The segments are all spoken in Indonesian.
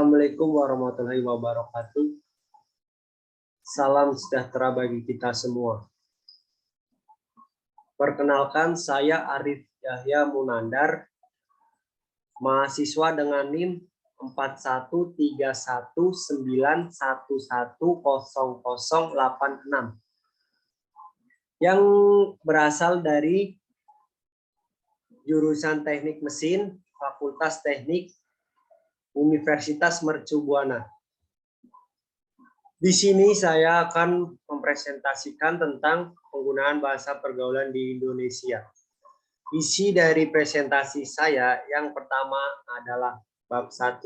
Assalamualaikum warahmatullahi wabarakatuh. Salam sejahtera bagi kita semua. Perkenalkan, saya Arif Yahya Munandar, mahasiswa dengan NIM 4191910086 yang berasal dari jurusan Teknik Mesin, Fakultas Teknik, Universitas Mercu Buana. Di sini saya akan mempresentasikan tentang penggunaan bahasa pergaulan di Indonesia. Isi dari presentasi saya yang pertama adalah bab 1.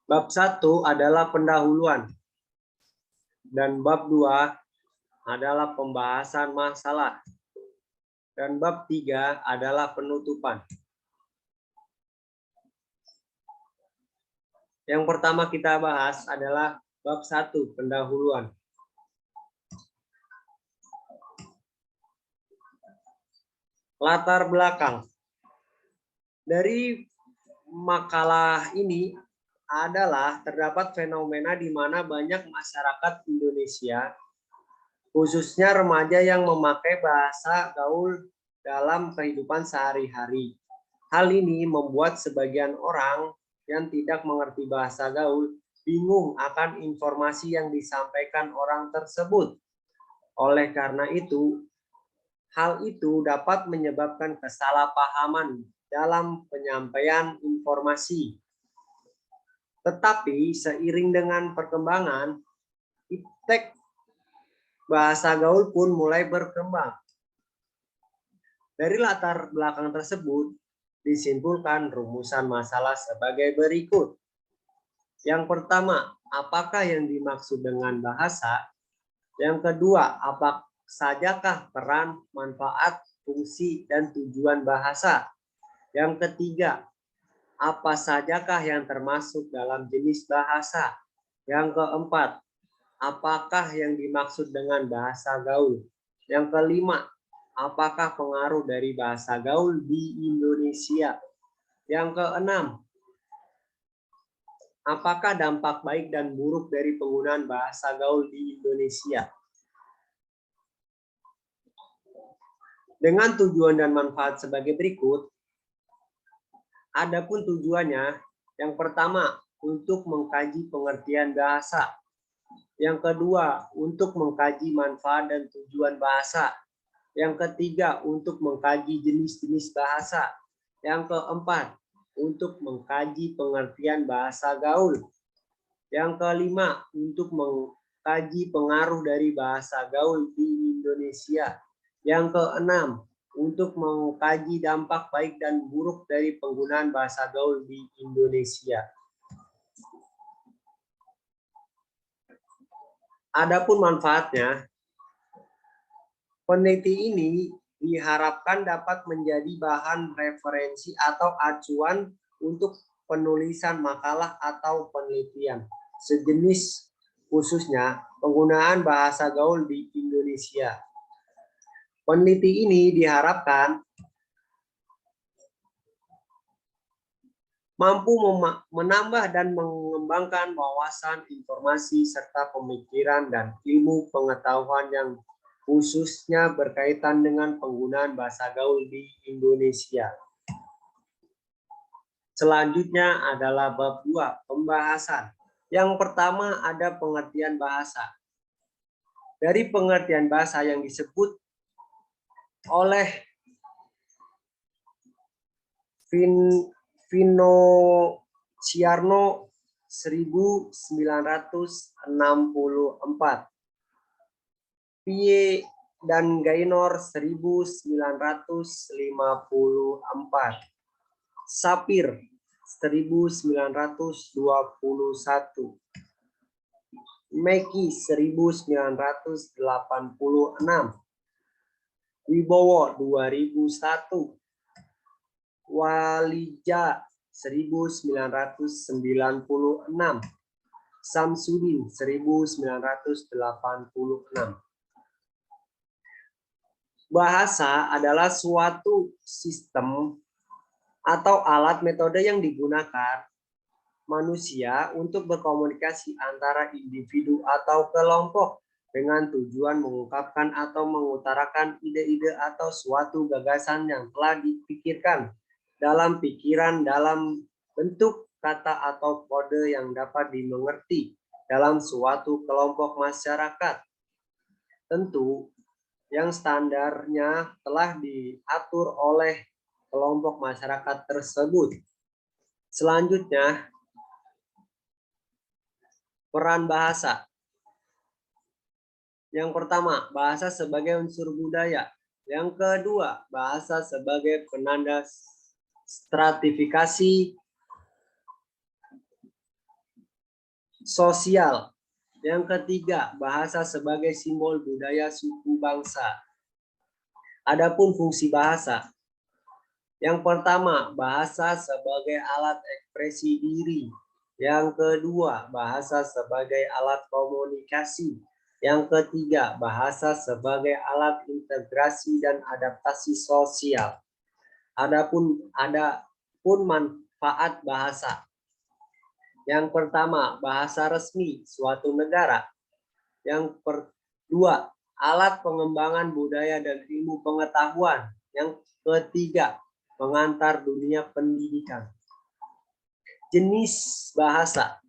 Bab 1 adalah pendahuluan. Dan bab 2 adalah pembahasan masalah. Dan bab 3 adalah penutupan. Yang pertama kita bahas adalah bab 1, pendahuluan. Latar belakang. Dari makalah ini adalah terdapat fenomena di mana banyak masyarakat Indonesia, khususnya remaja yang memakai bahasa gaul dalam kehidupan sehari-hari. Hal ini membuat sebagian orang yang tidak mengerti bahasa gaul bingung akan informasi yang disampaikan orang tersebut. Oleh karena itu, hal itu dapat menyebabkan kesalahpahaman dalam penyampaian informasi. Tetapi seiring dengan perkembangan, iptek bahasa gaul pun mulai berkembang. Dari latar belakang tersebut, disimpulkan rumusan masalah sebagai berikut. Yang pertama, apakah yang dimaksud dengan bahasa? Yang kedua, apa sajakah peran, manfaat, fungsi, dan tujuan bahasa? Yang ketiga, apa sajakah yang termasuk dalam jenis bahasa? Yang keempat, apakah yang dimaksud dengan bahasa gaul? Yang kelima, apakah pengaruh dari bahasa gaul di Indonesia? Yang keenam, apakah dampak baik dan buruk dari penggunaan bahasa gaul di Indonesia? Dengan tujuan dan manfaat sebagai berikut. Adapun tujuannya, yang pertama, untuk mengkaji pengertian bahasa. Yang kedua, untuk mengkaji manfaat dan tujuan bahasa. Yang ketiga, untuk mengkaji jenis-jenis bahasa. Yang keempat, untuk mengkaji pengertian bahasa gaul. Yang kelima, untuk mengkaji pengaruh dari bahasa gaul di Indonesia. Yang keenam, untuk mengkaji dampak baik dan buruk dari penggunaan bahasa gaul di Indonesia. Adapun manfaatnya, peneliti ini diharapkan dapat menjadi bahan referensi atau acuan untuk penulisan makalah atau penelitian sejenis, khususnya penggunaan bahasa gaul di Indonesia. Peneliti ini diharapkan mampu menambah dan mengembangkan wawasan, informasi, serta pemikiran dan ilmu pengetahuan yang khususnya berkaitan dengan penggunaan bahasa gaul di Indonesia. Selanjutnya adalah bab 2, pembahasan. Yang pertama ada pengertian bahasa. Dari pengertian bahasa yang disebut oleh Finociarno 1964, Pie dan Gaynor 1954, Sapir 1921, Meki 1986, Wibowo 2001, Walija 1996, Samsudin 1986. Bahasa adalah suatu sistem atau alat metode yang digunakan manusia untuk berkomunikasi antara individu atau kelompok dengan tujuan mengungkapkan atau mengutarakan ide-ide atau suatu gagasan yang telah dipikirkan dalam pikiran dalam bentuk kata atau kode yang dapat dimengerti dalam suatu kelompok masyarakat. Tentu, yang standarnya telah diatur oleh kelompok masyarakat tersebut. Selanjutnya, peran bahasa. Yang pertama, bahasa sebagai unsur budaya. Yang kedua, bahasa sebagai penanda stratifikasi sosial. Yang ketiga, bahasa sebagai simbol budaya suku bangsa. Adapun fungsi bahasa. Yang pertama, bahasa sebagai alat ekspresi diri. Yang kedua, bahasa sebagai alat komunikasi. Yang ketiga, bahasa sebagai alat integrasi dan adaptasi sosial. Adapun manfaat bahasa. Yang pertama, bahasa resmi suatu negara. Yang kedua, alat pengembangan budaya dan ilmu pengetahuan. Yang ketiga, pengantar dunia pendidikan. Jenis bahasa.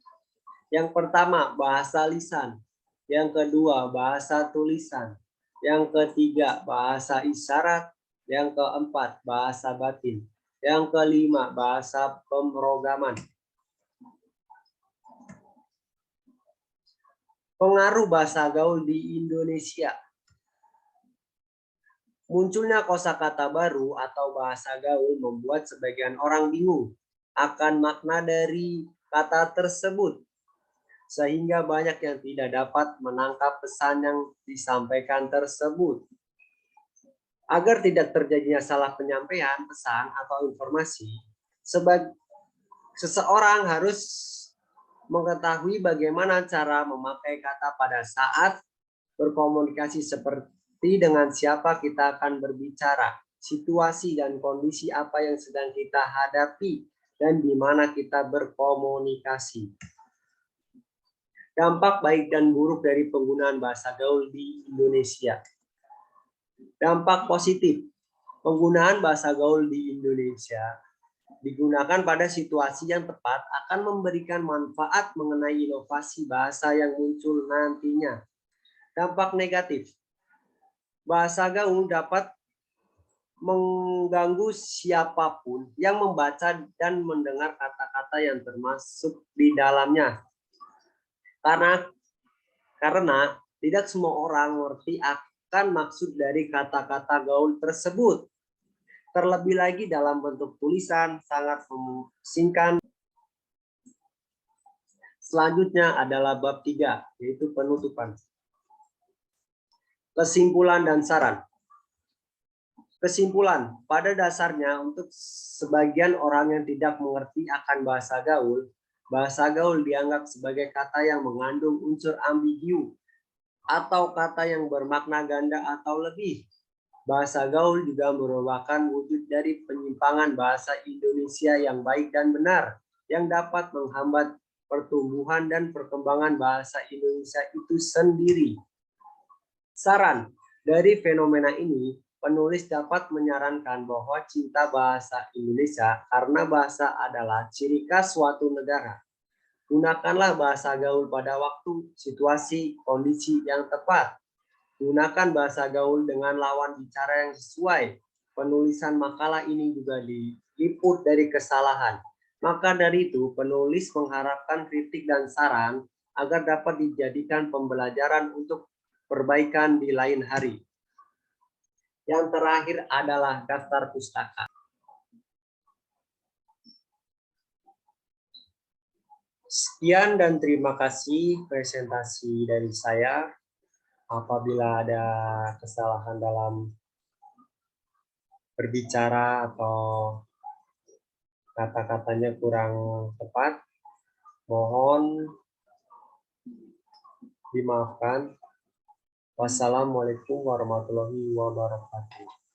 Yang pertama, bahasa lisan. Yang kedua, bahasa tulisan. Yang ketiga, bahasa isyarat. Yang keempat, bahasa batin. Yang kelima, bahasa pemrograman. Pengaruh bahasa gaul di Indonesia. Munculnya kosakata baru atau bahasa gaul membuat sebagian orang bingung akan makna dari kata tersebut, sehingga banyak yang tidak dapat menangkap pesan yang disampaikan tersebut. Agar tidak terjadinya salah penyampaian pesan atau informasi, seseorang harus mengetahui bagaimana cara memakai kata pada saat berkomunikasi, seperti dengan siapa kita akan berbicara, situasi dan kondisi apa yang sedang kita hadapi, dan di mana kita berkomunikasi. Dampak baik dan buruk dari penggunaan bahasa gaul di Indonesia. Dampak positif. Penggunaan bahasa gaul di Indonesia digunakan pada situasi yang tepat akan memberikan manfaat mengenai inovasi bahasa yang muncul nantinya. Dampak negatif. Bahasa gaul dapat mengganggu siapapun yang membaca dan mendengar kata-kata yang termasuk di dalamnya. Karena tidak semua orang mengerti akan maksud dari kata-kata gaul tersebut. Terlebih lagi dalam bentuk tulisan sangat memusingkan. Selanjutnya adalah bab 3, yaitu penutupan. Kesimpulan dan saran. Kesimpulan, pada dasarnya untuk sebagian orang yang tidak mengerti akan bahasa gaul dianggap sebagai kata yang mengandung unsur ambigu atau kata yang bermakna ganda atau lebih. Bahasa gaul juga merupakan wujud dari penyimpangan bahasa Indonesia yang baik dan benar, yang dapat menghambat pertumbuhan dan perkembangan bahasa Indonesia itu sendiri. Saran, dari fenomena ini, penulis dapat menyarankan bahwa cinta bahasa Indonesia karena bahasa adalah ciri khas suatu negara. Gunakanlah bahasa gaul pada waktu, situasi, kondisi yang tepat. Gunakan bahasa gaul dengan lawan bicara yang sesuai. Penulisan makalah ini juga diliput dari kesalahan. Maka dari itu, penulis mengharapkan kritik dan saran agar dapat dijadikan pembelajaran untuk perbaikan di lain hari. Yang terakhir adalah daftar pustaka. Sekian dan terima kasih presentasi dari saya. Apabila ada kesalahan dalam berbicara atau kata-katanya kurang tepat, mohon dimaafkan. Wassalamualaikum warahmatullahi wabarakatuh.